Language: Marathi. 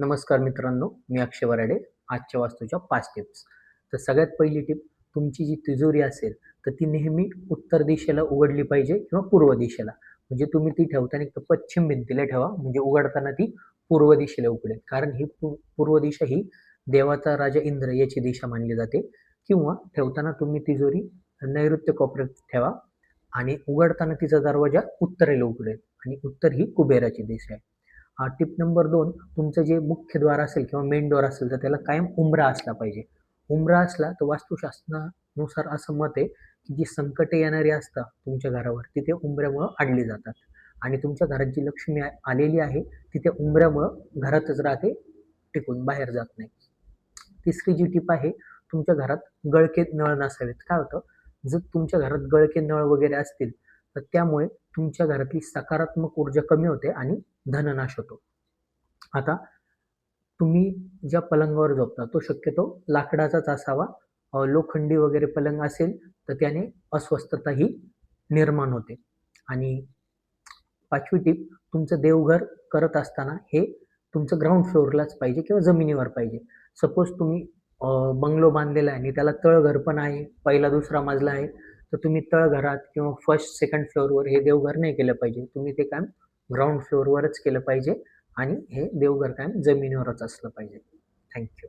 नमस्कार मित्रांनो, मी अक्षय वराडे. आजच्या वास्तूच्या 5 टिप्स. तर सगळ्यात पहिली टिप, तुमची जी तिजोरी असेल, तर ती नेहमी उत्तर दिशेला उघडली पाहिजे किंवा पूर्व दिशेला. म्हणजे तुम्ही ती ठेवताना एक तर पश्चिम भिंतीला ठेवा, म्हणजे उघडताना ती पूर्व दिशेला उघडेल. कारण ही पूर्व दिशा ही देवाचा राजा इंद्र याची दिशा मानली जाते. किंवा ठेवताना तुम्ही तिजोरी नैऋत्य कोपऱ्यात ठेवा आणि उघडताना तिचा दरवाजा उत्तरेला उघडेल आणि उत्तर ही कुबेराची दिशा आहे. टिप नंबर 2, तुमचं जे मुख्य द्वार असेल किंवा मेन डोअर असेल तर त्याला कायम उंबरा असला पाहिजे. उंबरा असला तर वास्तुशास्त्रानुसार असं मत आहे, की जी संकटे येणारी असतात तुमच्या घरावर ती त्या उंबऱ्यामुळं अडली जातात आणि तुमच्या घरात जी लक्ष्मी आलेली आहे ती त्या उंबऱ्यामुळं घरातच राहते, टिकून बाहेर जात नाही. तिसरी जी टिप आहे, तुमच्या घरात गळके नळ नसावेत. काय होतं, जर तुमच्या घरात गळके नळ वगैरे असतील तर त्यामुळे तुमच्या घरातली सकारात्मक ऊर्जा कमी होते आणि धननाश होतो. आता तुम्ही ज्या पलंगावर झोपता तो शक्यतो लाकडाचाच असावा. लोखंडी वगैरे पलंग असेल तर त्याने अस्वस्थताही निर्माण होते. आणि 5वी टिप, तुमचं देवघर करत असताना हे तुमचं ग्राउंड फ्लोअरलाच पाहिजे किंवा जमिनीवर पाहिजे. सपोज तुम्ही बंगलो बांधलेला आहे आणि त्याला तळघर पण आहे, पहिला दुसरा मजला आहे, तर तुम्ही तळघरात किंवा फर्स्ट सेकंड फ्लोअरवर हे देवघर नाही केलं पाहिजे. तुम्ही ते काम ग्राउंड फ्लोअरवरच केलं पाहिजे आणि हे देवघर कायम जमिनीवरच असलं पाहिजे. थँक